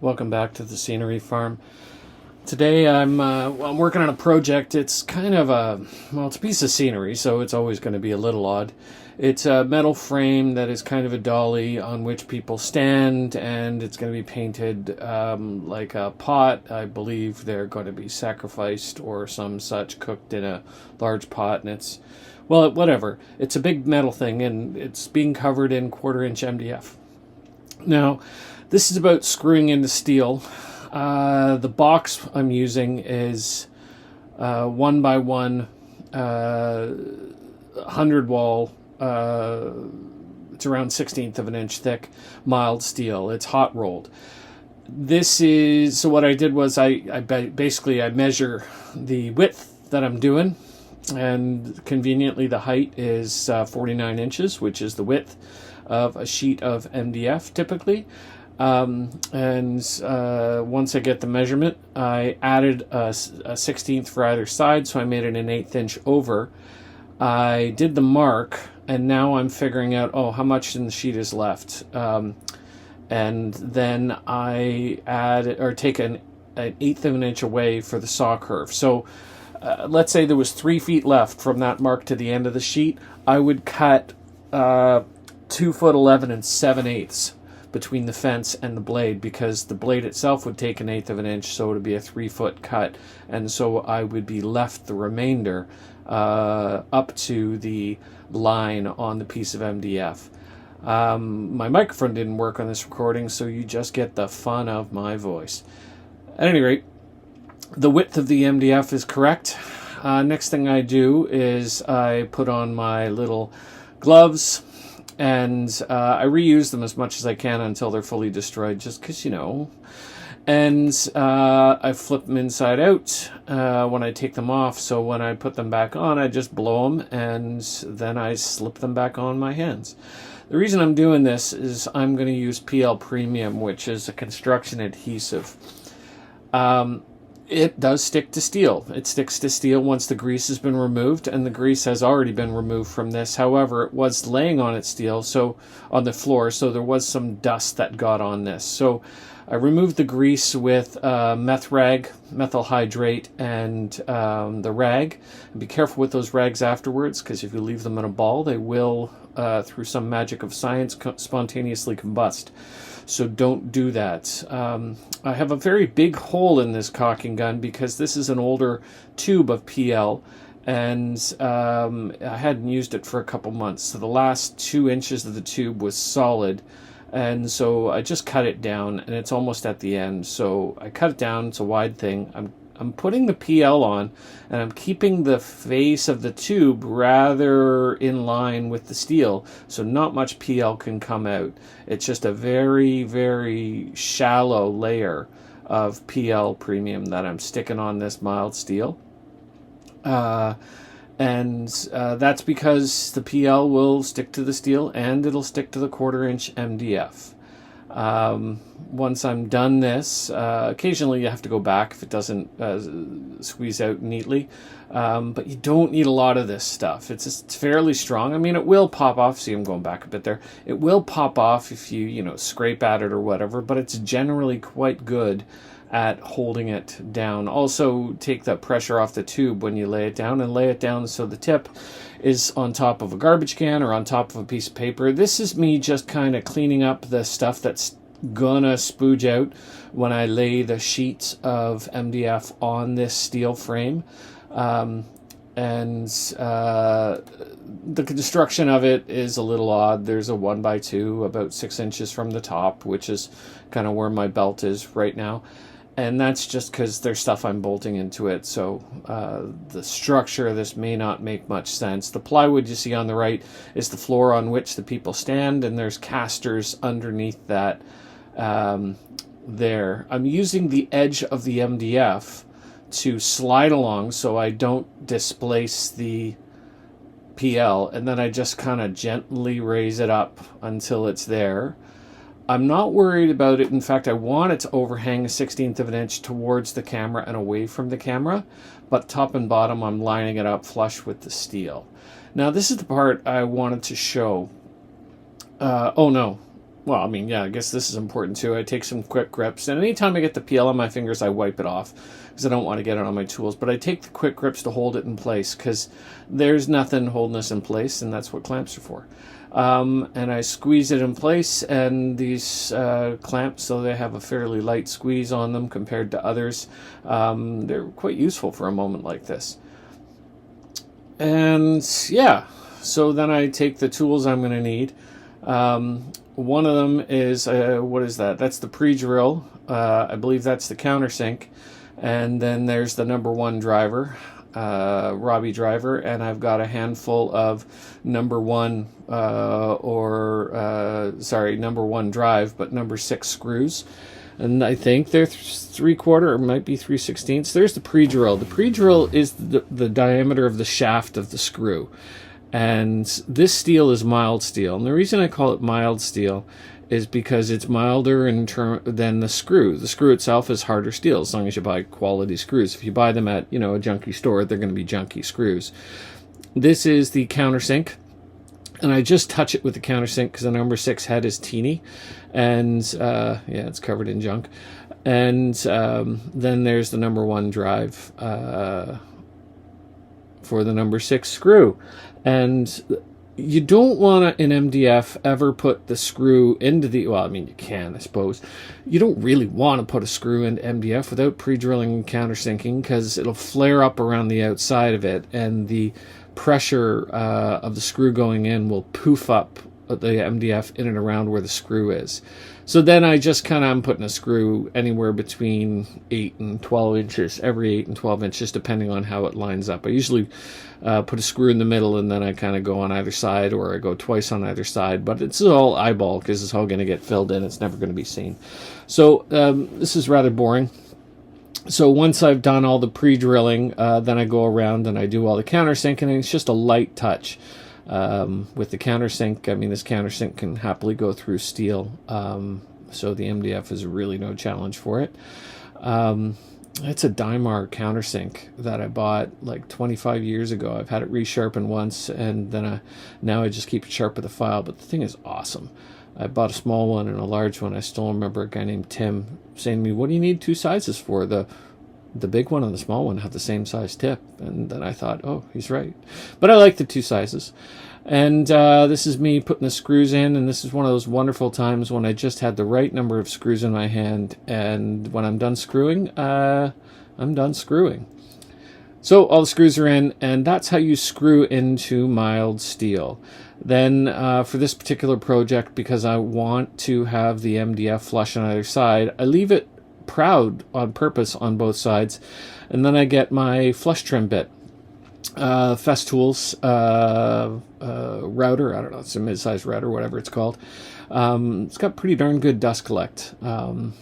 Welcome back to the Scenery Farm. Today I'm working on a project. It's kind of it's a piece of scenery, so it's always going to be a little odd. It's a metal frame that is kind of a dolly on which people stand, and it's going to be painted like a pot. I believe they're going to be sacrificed or some such, cooked in a large pot, and well, whatever. It's a big metal thing, and it's being covered in 1/4 inch MDF. Now, this is about screwing into steel. The box I'm using is 1x1 100 wall. It's around 1/16 of an inch thick, mild steel. It's hot rolled. So what I did was I measure the width that I'm doing, and conveniently the height is 49 inches, which is the width of a sheet of MDF typically. Once I get the measurement, I added a 1/16 for either side, so I made it an 1/8 inch over. I did the mark, and now I'm figuring out, how much in the sheet is left. And then I take an 1/8 of an inch away for the saw curve. So let's say there was 3 feet left from that mark to the end of the sheet. I would cut 2'11" 7/8 between the fence and the blade, because the blade itself would take an 1/8 of an inch, so it would be a 3-foot cut, and so I would be left the remainder up to the line on the piece of MDF. My microphone didn't work on this recording, so you just get the fun of my voice. At any rate, the width of the MDF is correct. Next thing I do is I put on my little gloves, and I reuse them as much as I can until they're fully destroyed, just because, And I flip them inside out when I take them off, so when I put them back on, I just blow them, and then I slip them back on my hands. The reason I'm doing this is I'm going to use PL Premium, which is a construction adhesive. It does stick to steel. It sticks to steel once the grease has been removed, and the grease has already been removed from this. However, it was laying on on the floor, so there was some dust that got on this. So I removed the grease with methyl hydrate, and the rag. And be careful with those rags afterwards, because if you leave them in a ball, they will, through some magic of science, spontaneously combust. So don't do that. I have a very big hole in this caulking gun because this is an older tube of PL, and I hadn't used it for a couple months. So the last 2 inches of the tube was solid, and so I just cut it down, and it's almost at the end. So I cut it down. It's a wide thing. I'm putting the PL on, and I'm keeping the face of the tube rather in line with the steel, so not much PL can come out. It's just a very, very shallow layer of PL Premium that I'm sticking on this mild steel. That's because the PL will stick to the steel, and it'll stick to the 1/4 inch MDF. Once I'm done this, occasionally you have to go back if it doesn't squeeze out neatly, but you don't need a lot of this stuff. It's fairly strong. I mean, it will pop off. See, I'm going back a bit there. It will pop off if you scrape at it or whatever, but it's generally quite good at holding it down. Also, take the pressure off the tube when you lay it down, and lay it down so the tip is on top of a garbage can or on top of a piece of paper. This is me just kind of cleaning up the stuff that's gonna spooge out when I lay the sheets of MDF on this steel frame. The construction of it is a little odd. There's a 1x2 about 6 inches from the top, which is kind of where my belt is right now. And that's just because there's stuff I'm bolting into it, so the structure of this may not make much sense. The plywood you see on the right is the floor on which the people stand, and there's casters underneath that there. I'm using the edge of the MDF to slide along so I don't displace the PL, and then I just kind of gently raise it up until it's there. I'm not worried about it. In fact, I want it to overhang a 1/16 of an inch towards the camera and away from the camera, but top and bottom I'm lining it up flush with the steel. Now this is the part I wanted to show. well, I mean, yeah, I guess this is important too. I take some quick grips, and anytime I get the peel on my fingers, I wipe it off because I don't want to get it on my tools. But I take the quick grips to hold it in place because there's nothing holding this in place, and that's what clamps are for. And I squeeze it in place, and these clamps, so they have a fairly light squeeze on them compared to others. They're quite useful for a moment like this. And yeah, so then I take the tools I'm going to need. One of them is, what is that? That's the pre-drill. I believe that's the countersink. And then there's the number 1 driver, Robbie driver. And I've got a handful of number 1, number 1 drive, but number 6 screws. And I think they're 3/4 or might be 3/16. There's the pre-drill. The pre-drill is the diameter of the shaft of the screw. And this steel is mild steel. And the reason I call it mild steel is because it's milder than the screw. The screw itself is harder steel as long as you buy quality screws. If you buy them at, a junky store, they're going to be junky screws. This is the countersink. And I just touch it with the countersink because the number 6 head is teeny. And, it's covered in junk. And then there's the number 1 drive for the number 6 screw. And you don't want to, in MDF, ever put the screw into the... Well, I mean, you can, I suppose. You don't really want to put a screw into MDF without pre-drilling and countersinking because it'll flare up around the outside of it, and the pressure of the screw going in will poof up the MDF in and around where the screw is. So then I just I'm putting a screw anywhere between 8 and 12 inches, every 8 and 12 inches, depending on how it lines up. I usually put a screw in the middle, and then I kind of go on either side, or I go twice on either side. But it's all eyeball because it's all going to get filled in. It's never going to be seen. So this is rather boring. So once I've done all the pre-drilling, then I go around and I do all the countersinking, and it's just a light touch. With the countersink, I mean, this countersink can happily go through steel, so the MDF is really no challenge for it. It's a Dymar countersink that I bought like 25 years ago. I've had it resharpened once, and then now I just keep it sharp with a file, but the thing is awesome. I bought a small one and a large one. I still remember a guy named Tim saying to me, "What do you need 2 sizes for? The big one and the small one have the same size tip." And then I thought, oh, he's right. But I like the 2 sizes. And this is me putting the screws in, and this is one of those wonderful times when I just had the right number of screws in my hand, and when I'm done screwing, I'm done screwing. So all the screws are in, and that's how you screw into mild steel. Then for this particular project, because I want to have the MDF flush on either side, I leave it proud on purpose on both sides, and then I get my flush trim bit, Festool's router. I don't know, it's a mid-sized router, whatever it's called. It's got pretty darn good dust collect, and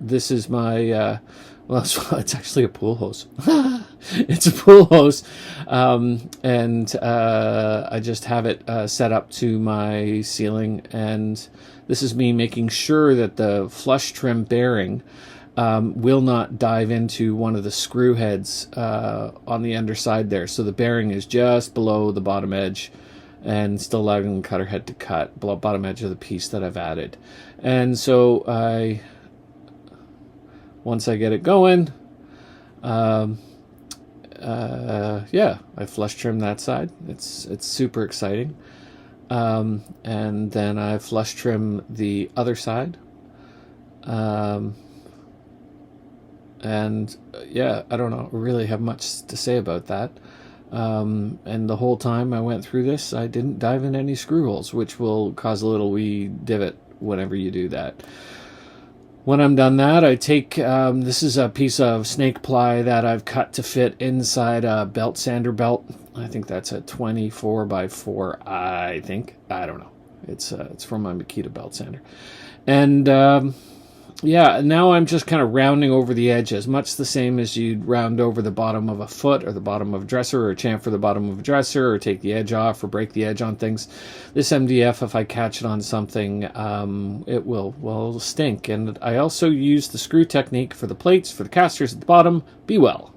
this is my well, it's actually a pool hose. It's a pool hose, and I just have it set up to my ceiling, and this is me making sure that the flush trim bearing will not dive into one of the screw heads on the underside there. So the bearing is just below the bottom edge and still allowing the cutter head to cut below bottom edge of the piece that I've added. And so once I get it going, I flush trim that side. It's super exciting. And then I flush trim the other side. And I don't know, really have much to say about that. And the whole time I went through this, I didn't dive in any screw holes, which will cause a little wee divot whenever you do that. When I'm done that, I take, this is a piece of snake ply that I've cut to fit inside a belt sander belt. I think that's a 24x4, I think. I don't know. It's from my Makita belt sander. And, now I'm just kind of rounding over the edges, much the same as you'd round over the bottom of a foot or the bottom of a dresser, or chamfer the bottom of a dresser, or take the edge off or break the edge on things. This MDF, if I catch it on something, it will stink. And I also use the screw technique for the plates, for the casters at the bottom. Be well.